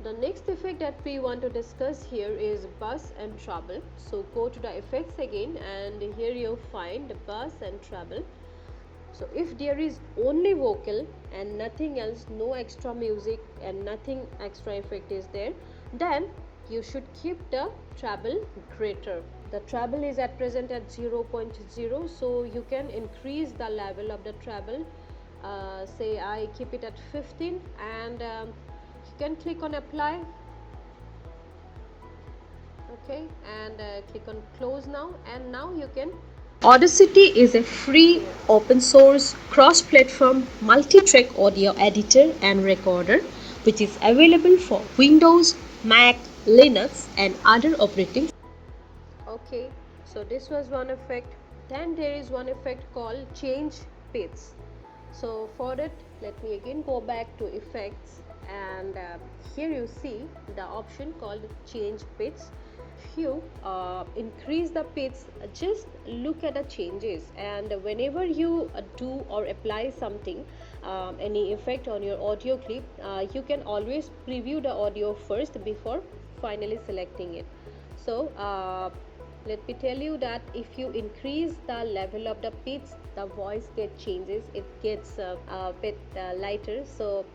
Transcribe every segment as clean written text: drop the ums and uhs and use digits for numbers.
The next effect that we want to discuss here is bass and treble. So go to the effects again, and here you'll find bass and treble. So if there is only vocal and nothing else, no extra music and nothing extra effect is there, then you should keep the treble greater. The treble is at present at 0.0, so you can increase the level of the treble. Say I keep it at 15, and you can click on apply, okay, and click on close now, and now you can. Audacity is a free, open source, cross platform, multi track audio editor and recorder which is available for Windows, Mac, Linux, and other operating. Okay, so this was one effect. Then there is one effect called change pitch. So for it, let me again go back to effects, and here you see the option called change pitch. If you increase the pitch, just look at the changes, and whenever you do or apply something, any effect on your audio clip, you can always preview the audio first before finally selecting it. So let me tell you that if you increase the level of the pitch, the voice gets changes, it gets a bit lighter. So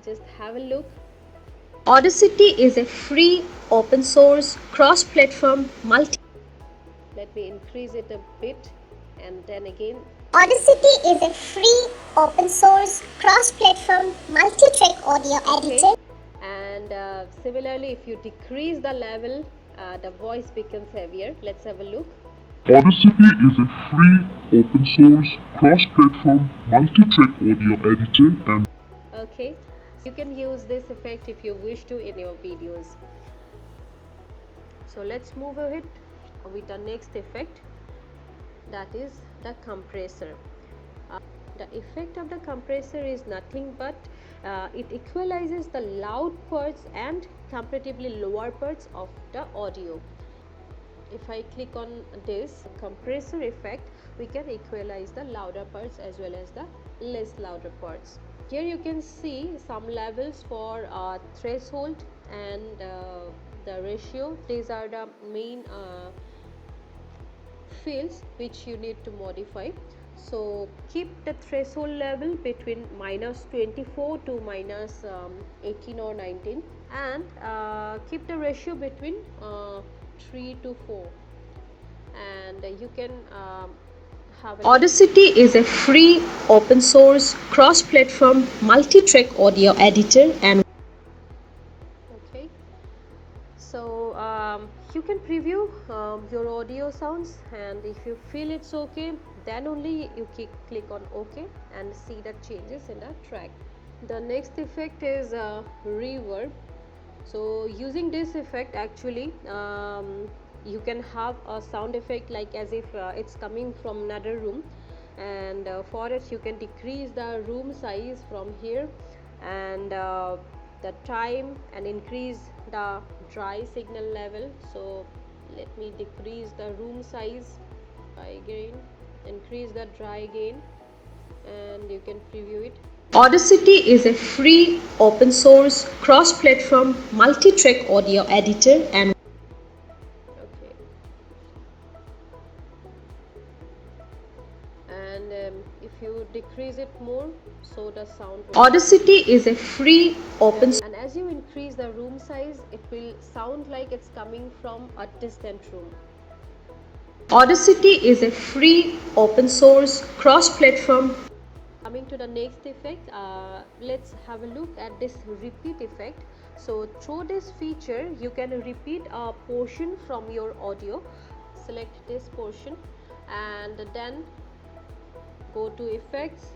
just have a look. Audacity is a free, open source, cross platform, multi. Let me increase it a bit, and then again. Audacity is a free, open source, cross platform, multi track audio editor. And similarly, if you decrease the level, the voice becomes heavier. Let's have a look. Audacity is a free, open source, cross-platform, multi-track audio editor and okay, you can use this effect if you wish to in your videos. So let's move ahead with the next effect, that is the compressor. The effect of the compressor is nothing but it equalizes the loud parts and comparatively lower parts of the audio. If I click on this compressor effect, we can equalize the louder parts as well as the less louder parts. Here you can see some levels for threshold and the ratio. These are the main fields which you need to modify. So keep the threshold level between -24 to -18 or 19, and keep the ratio between 3 to 4, and you can have Audacity is a free, open source, cross platform, multi track audio editor and okay. So you can preview your audio sounds, and if you feel it's okay, then only you click on OK and see the changes in the track. The next effect is reverb. So using this effect, actually you can have a sound effect like as if it's coming from another room, and for it you can decrease the room size from here, and the time, and increase the dry signal level. So let me decrease the room size again, increase the dry gain, and you can preview it. Audacity is a free, open source, cross platform, multi track audio editor and okay. And if you decrease it more, so the sound Audacity is a free, open, and as you increase the room size, it will sound like it's coming from a distant room. Audacity is a free, open source, cross platform. Coming to the next effect, let's have a look at this repeat effect. So through this feature, you can repeat a portion from your audio. Select this portion and then go to effects,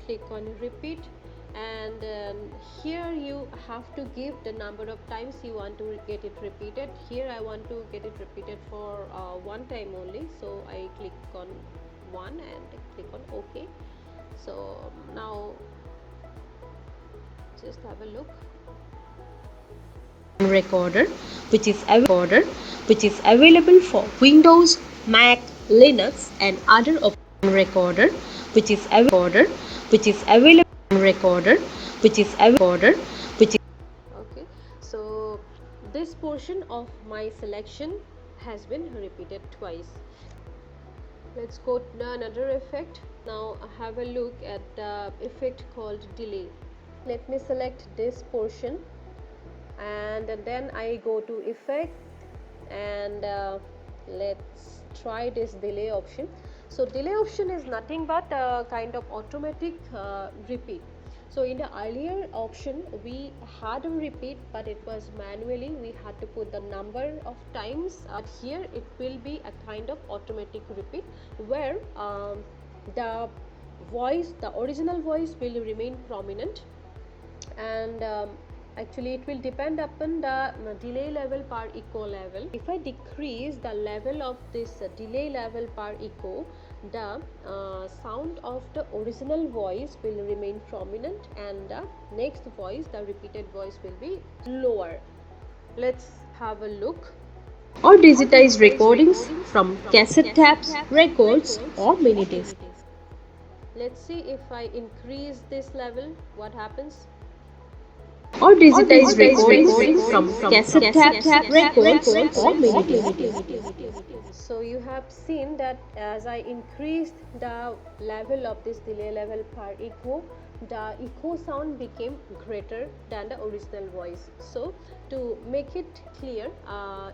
click on repeat, and here you have to give the number of times you want to get it repeated. Here I want to get it repeated for one time only, so I click on 1 and click on OK. So now just have a look. Recorder which is available for Windows, Mac, Linux, and other operating recorder, which is available, recorder, which is okay. So this portion of my selection has been repeated twice. Let's go to another effect. Now have a look at the effect called delay. Let me select this portion and then I go to effect and let's try this delay option. So delay option is nothing but a kind of automatic repeat. So in the earlier option we had a repeat, but it was manually, we had to put the number of times. Here it will be a kind of automatic repeat where the original voice will remain prominent, and actually it will depend upon the delay level per echo level. If I decrease the level of this delay level per echo, the sound of the original voice will remain prominent and the next voice, the repeated voice, will be lower. Let's have a look. Or digitized recordings from cassette tapes, records, or mini discs. Let's see if I increase this level, what happens. Or digitized recordings from cassette tapes, records, or mini discs. So you have seen that as I increased the level of this delay level per echo, the echo sound became greater than the original voice. So to make it clear,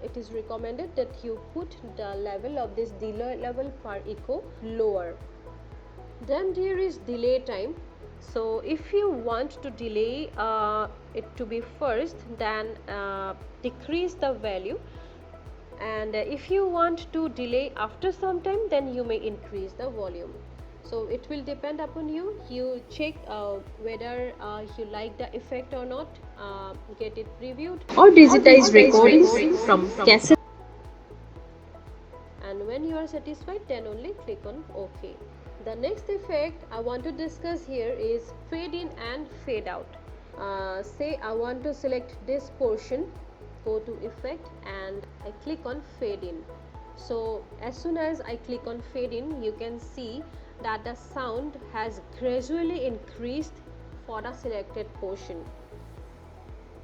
it is recommended that you put the level of this delay level per echo lower. Then there is delay time. So if you want to delay it to be first, then decrease the value, and if you want to delay after some time, then you may increase the volume. So it will depend upon you. You check whether you like the effect or not, get it previewed or digitized recordings from cassette, and when you are satisfied, then only click on OK. The next effect I want to discuss here is fade in and fade out. Say I want to select this portion, go to effect and I click on fade in. So as soon as I click on fade in, you can see that the sound has gradually increased for the selected portion.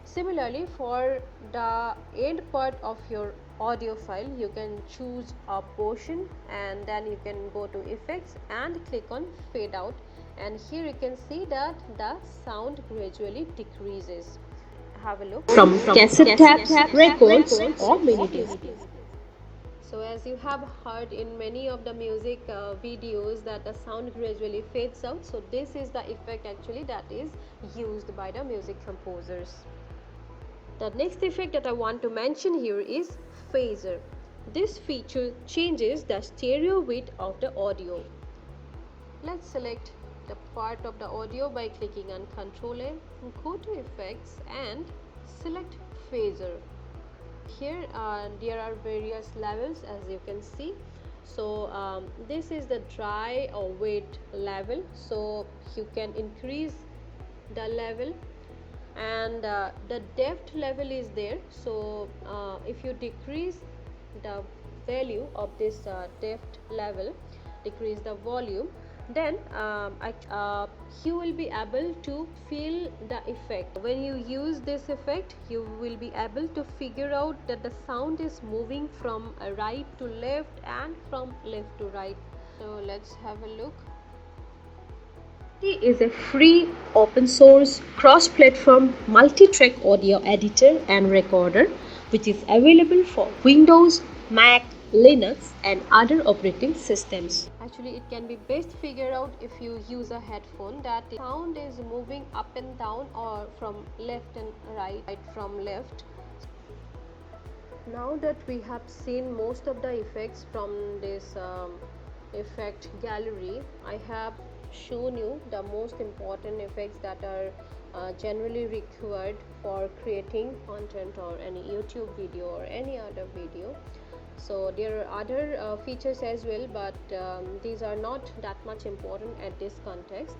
Similarly, for the end part of your audio file, you can choose a portion and then you can go to effects and click on fade out, and here you can see that the sound gradually decreases. Have a look. From cassette tapes, records, or mini discs. So as you have heard in many of the music videos that the sound gradually fades out, so this is the effect actually that is used by the music composers. The next effect that I want to mention here is phaser. This feature changes the stereo width of the audio. Let's select the part of the audio by clicking on Ctrl A, go to effects and select phaser. Here there are various levels, as you can see. So this is the dry or wet level, so you can increase the level, and the depth level is there. So if you decrease the value of this depth level, decrease the volume, then you will be able to feel the effect. When you use this effect, you will be able to figure out that the sound is moving from right to left and from left to right. So let's have a look. Is a free open source cross-platform multi-track audio editor and recorder which is available for Windows, Mac, Linux and other operating systems. Actually, it can be best figured out if you use a headphone, that the sound is moving up and down or from left and right from left. Now that we have seen most of the effects from this effect gallery, I have shown you the most important effects that are generally required for creating content or any YouTube video or any other video. So there are other features as well, but these are not that much important at this context.